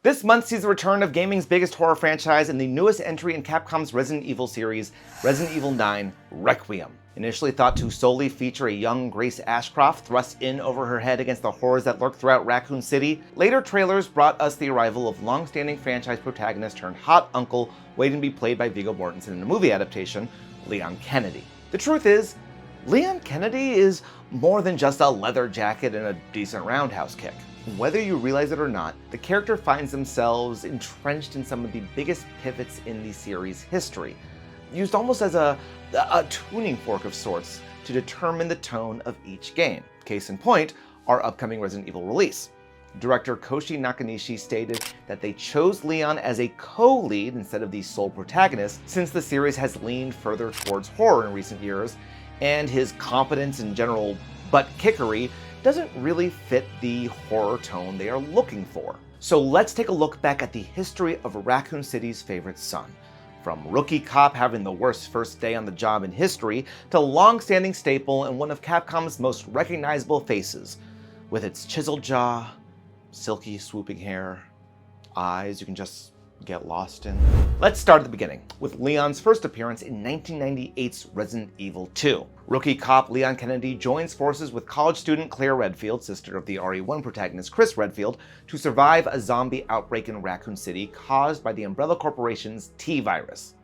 This month sees the return of gaming's biggest horror franchise and the newest entry in Capcom's Resident Evil series, Resident Evil 9 Requiem. Initially thought to solely feature a young Grace Ashcroft thrust in over her head against the horrors that lurk throughout Raccoon City, later trailers brought us the arrival of long-standing franchise protagonist turned hot uncle waiting to be played by Viggo Mortensen in a movie adaptation, Leon Kennedy. The truth is, Leon Kennedy is more than just a leather jacket and a decent roundhouse kick. Whether you realize it or not, the character finds themselves entrenched in some of the biggest pivots in the series' history, used almost as a tuning fork of sorts to determine the tone of each game. Case in point, our upcoming Resident Evil release. Director Koshi Nakanishi stated that they chose Leon as a co-lead instead of the sole protagonist, since the series has leaned further towards horror in recent years, and his competence and general butt-kickery doesn't really fit the horror tone they are looking for. So let's take a look back at the history of Raccoon City's favorite son. From rookie cop having the worst first day on the job in history, to long-standing staple and one of Capcom's most recognizable faces, with its chiseled jaw, silky swooping hair, eyes you can just get lost in. Let's start at the beginning, with Leon's first appearance in 1998's Resident Evil 2. Rookie cop Leon Kennedy joins forces with college student Claire Redfield, sister of the RE1 protagonist Chris Redfield, to survive a zombie outbreak in Raccoon City caused by the Umbrella Corporation's T-Virus.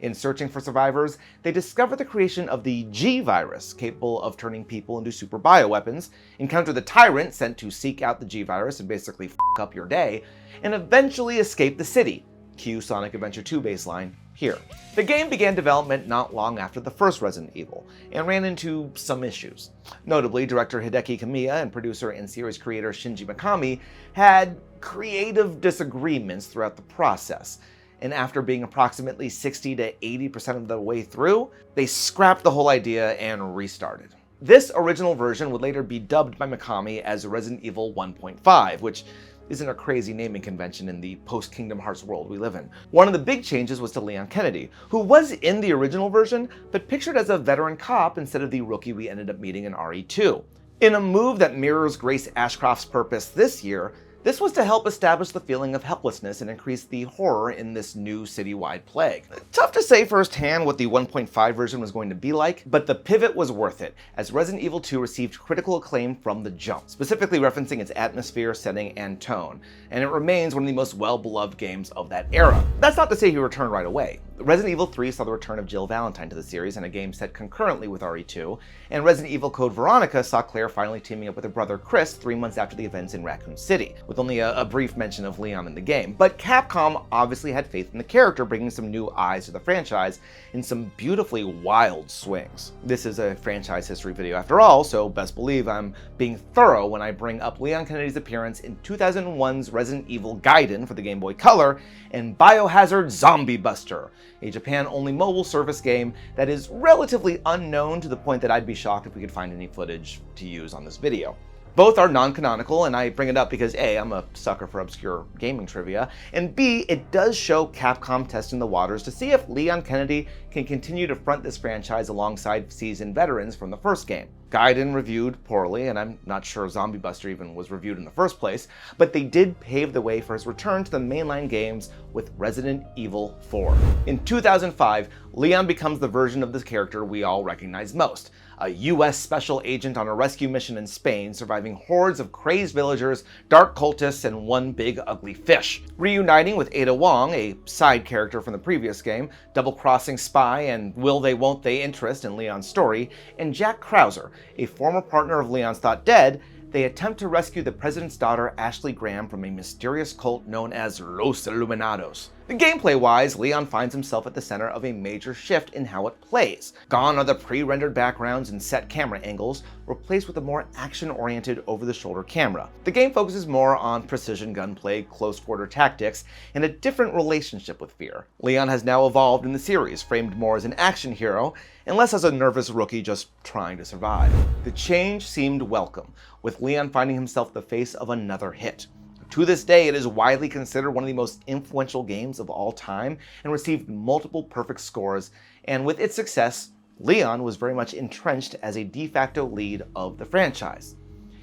In searching for survivors, they discover the creation of the G-Virus, capable of turning people into super bioweapons, encounter the Tyrant sent to seek out the G-Virus and basically f*** up your day, and eventually escape the city. Cue Sonic Adventure 2 baseline here. The game began development not long after the first Resident Evil, and ran into some issues. Notably, director Hideki Kamiya and producer and series creator Shinji Mikami had creative disagreements throughout the process, and after being approximately 60 to 80% of the way through, they scrapped the whole idea and restarted. This original version would later be dubbed by Mikami as Resident Evil 1.5, which isn't a crazy naming convention in the post-Kingdom Hearts world we live in. One of the big changes was to Leon Kennedy, who was in the original version, but pictured as a veteran cop instead of the rookie we ended up meeting in RE2. In a move that mirrors Grace Ashcroft's purpose this year, this was to help establish the feeling of helplessness and increase the horror in this new citywide plague. Tough to say firsthand what the 1.5 version was going to be like, but the pivot was worth it, as Resident Evil 2 received critical acclaim from the jump, specifically referencing its atmosphere, setting, and tone, and it remains one of the most well-beloved games of that era. That's not to say he returned right away. Resident Evil 3 saw the return of Jill Valentine to the series in a game set concurrently with RE2, and Resident Evil Code Veronica saw Claire finally teaming up with her brother Chris 3 months after the events in Raccoon City, with only a brief mention of Leon in the game. But Capcom obviously had faith in the character, bringing some new eyes to the franchise in some beautifully wild swings. This is a franchise history video after all, so best believe I'm being thorough when I bring up Leon Kennedy's appearance in 2001's Resident Evil Gaiden for the Game Boy Color and Biohazard Zombie Buster, a Japan-only mobile service game that is relatively unknown to the point that I'd be shocked if we could find any footage to use on this video. Both are non-canonical, and I bring it up because A, I'm a sucker for obscure gaming trivia, and B, it does show Capcom testing the waters to see if Leon Kennedy can continue to front this franchise alongside seasoned veterans from the first game. Gaiden reviewed poorly, and I'm not sure Zombie Buster even was reviewed in the first place, but they did pave the way for his return to the mainline games with Resident Evil 4. In 2005, Leon becomes the version of this character we all recognize most, a US special agent on a rescue mission in Spain, surviving hordes of crazed villagers, dark cultists, and one big ugly fish. Reuniting with Ada Wong, a side character from the previous game, double-crossing spy and will-they-won't-they interest in Leon's story, and Jack Krauser, a former partner of Leon's thought dead, they attempt to rescue the president's daughter Ashley Graham from a mysterious cult known as Los Illuminados. The gameplay-wise, Leon finds himself at the center of a major shift in how it plays. Gone are the pre-rendered backgrounds and set camera angles, replaced with a more action-oriented over-the-shoulder camera. The game focuses more on precision gunplay, close-quarter tactics, and a different relationship with fear. Leon has now evolved in the series, framed more as an action hero, and less as a nervous rookie just trying to survive. The change seemed welcome, with Leon finding himself the face of another hit. To this day, it is widely considered one of the most influential games of all time and received multiple perfect scores, and with its success, Leon was very much entrenched as a de facto lead of the franchise.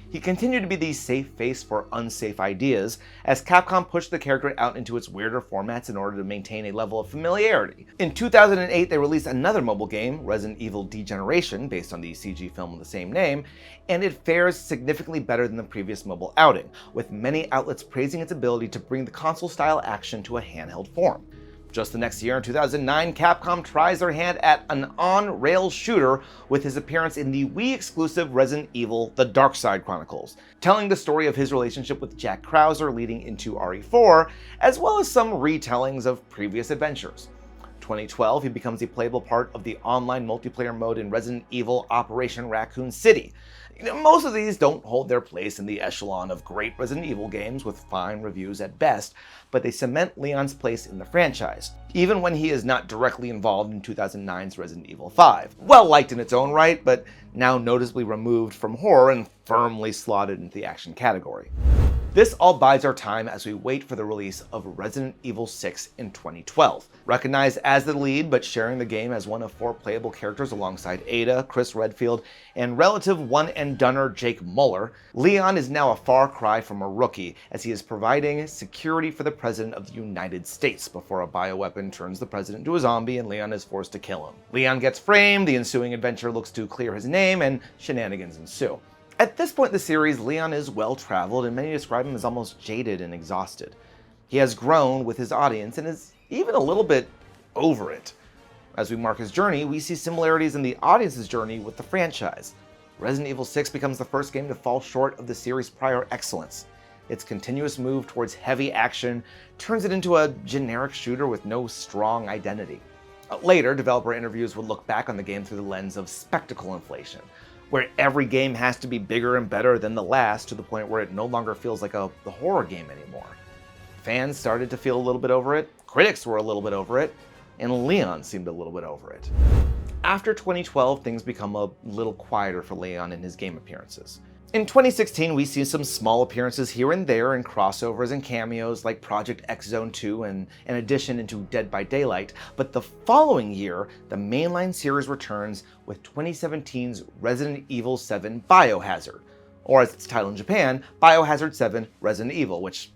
He continued to be the safe face for unsafe ideas, as Capcom pushed the character out into its weirder formats in order to maintain a level of familiarity. In 2008, they released another mobile game, Resident Evil Degeneration, based on the CG film of the same name, and it fares significantly better than the previous mobile outing, with many outlets praising its ability to bring the console-style action to a handheld form. Just the next year, in 2009, Capcom tries their hand at an on-rail shooter with his appearance in the Wii-exclusive Resident Evil The Dark Side Chronicles, telling the story of his relationship with Jack Krauser leading into RE4, as well as some retellings of previous adventures. 2012, he becomes a playable part of the online multiplayer mode in Resident Evil Operation Raccoon City. Most of these don't hold their place in the echelon of great Resident Evil games with fine reviews at best, but they cement Leon's place in the franchise, even when he is not directly involved in 2009's Resident Evil 5. Well liked in its own right, but now noticeably removed from horror and firmly slotted into the action category. This all bides our time as we wait for the release of Resident Evil 6 in 2012. Recognized as the lead, but sharing the game as one of 4 playable characters alongside Ada, Chris Redfield, and relative one-and-doner Jake Muller, Leon is now a far cry from a rookie, as he is providing security for the President of the United States before a bioweapon turns the President into a zombie and Leon is forced to kill him. Leon gets framed, the ensuing adventure looks to clear his name, and shenanigans ensue. At this point in the series, Leon is well-traveled, and many describe him as almost jaded and exhausted. He has grown with his audience and is even a little bit over it. As we mark his journey, we see similarities in the audience's journey with the franchise. Resident Evil 6 becomes the first game to fall short of the series' prior excellence. Its continuous move towards heavy action turns it into a generic shooter with no strong identity. Later, developer interviews would look back on the game through the lens of spectacle inflation, where every game has to be bigger and better than the last to the point where it no longer feels like a horror game anymore. Fans started to feel a little bit over it, critics were a little bit over it, and Leon seemed a little bit over it. After 2012, things become a little quieter for Leon in his game appearances. In 2016, we see some small appearances here and there in crossovers and cameos like Project X Zone 2 and an addition into Dead by Daylight, but the following year, the mainline series returns with 2017's Resident Evil 7 Biohazard, or as it's titled in Japan, Biohazard 7 Resident Evil, which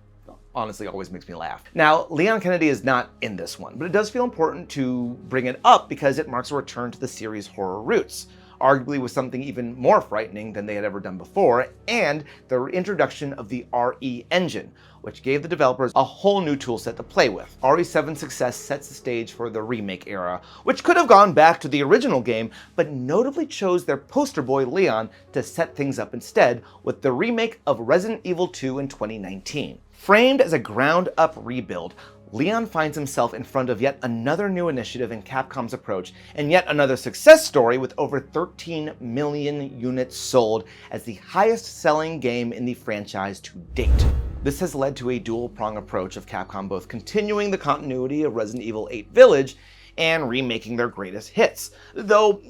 honestly always makes me laugh. Now, Leon Kennedy is not in this one, but it does feel important to bring it up because it marks a return to the series' horror roots, arguably with something even more frightening than they had ever done before, and the introduction of the RE engine, which gave the developers a whole new toolset to play with. RE7's success sets the stage for the remake era, which could have gone back to the original game, but notably chose their poster boy Leon to set things up instead with the remake of Resident Evil 2 in 2019. Framed as a ground-up rebuild, Leon finds himself in front of yet another new initiative in Capcom's approach, and yet another success story with over 13 million units sold as the highest-selling game in the franchise to date. This has led to a dual-prong approach of Capcom both continuing the continuity of Resident Evil 8 Village and remaking their greatest hits. Though,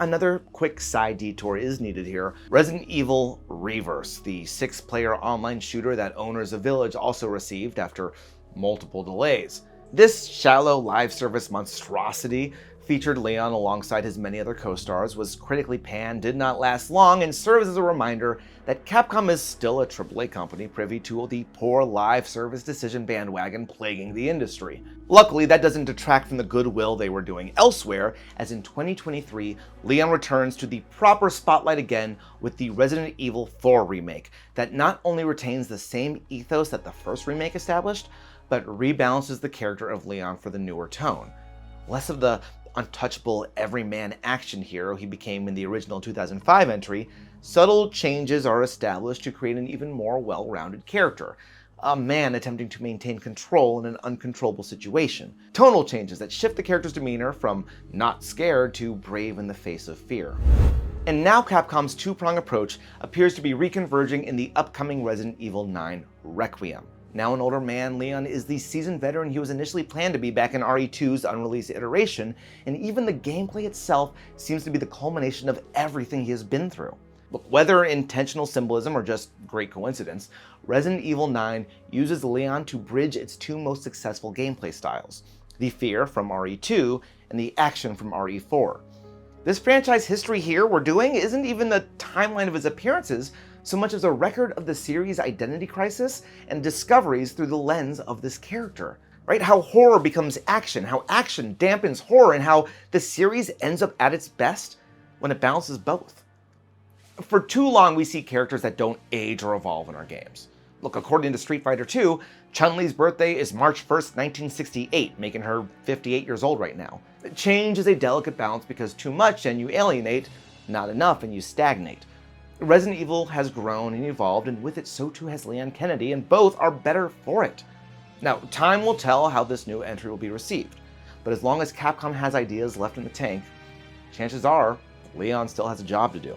another quick side detour is needed here. Resident Evil Reverse, the 6-player online shooter that owners of Village also received after multiple delays. This shallow live service monstrosity featured Leon alongside his many other co-stars, was critically panned, did not last long, and serves as a reminder that Capcom is still a AAA company privy to the poor live service decision bandwagon plaguing the industry. Luckily, that doesn't detract from the goodwill they were doing elsewhere, as in 2023, Leon returns to the proper spotlight again with the Resident Evil 4 remake, that not only retains the same ethos that the first remake established, but rebalances the character of Leon for the newer tone. Less of the untouchable everyman action hero he became in the original 2005 entry, subtle changes are established to create an even more well-rounded character. A man attempting to maintain control in an uncontrollable situation. Tonal changes that shift the character's demeanor from not scared to brave in the face of fear. And now Capcom's two-prong approach appears to be reconverging in the upcoming Resident Evil 9 Requiem. Now an older man, Leon is the seasoned veteran he was initially planned to be back in RE2's unreleased iteration, and even the gameplay itself seems to be the culmination of everything he has been through. But whether intentional symbolism or just great coincidence, Resident Evil 9 uses Leon to bridge its two most successful gameplay styles, the fear from RE2 and the action from RE4. This franchise history here we're doing isn't even the timeline of his appearances so much as a record of the series' identity crisis and discoveries through the lens of this character. Right? How horror becomes action, how action dampens horror, and how the series ends up at its best when it balances both. For too long, we see characters that don't age or evolve in our games. Look, according to Street Fighter II, Chun-Li's birthday is March 1st, 1968, making her 58 years old right now. Change is a delicate balance because too much and you alienate, not enough and you stagnate. Resident Evil has grown and evolved, and with it so too has Leon Kennedy, and both are better for it. Now, time will tell how this new entry will be received, but as long as Capcom has ideas left in the tank, chances are Leon still has a job to do.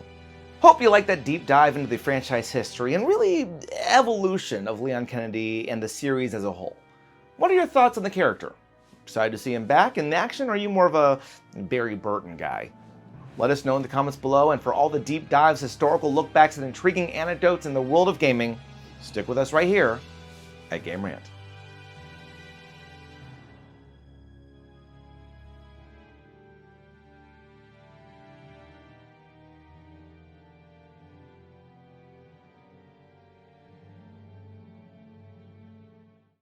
Hope you liked that deep dive into the franchise history and really evolution of Leon Kennedy and the series as a whole. What are your thoughts on the character? Excited to see him back in action, or are you more of a Barry Burton guy? Let us know in the comments below, and for all the deep dives, historical lookbacks, and intriguing anecdotes in the world of gaming, stick with us right here at Game Rant.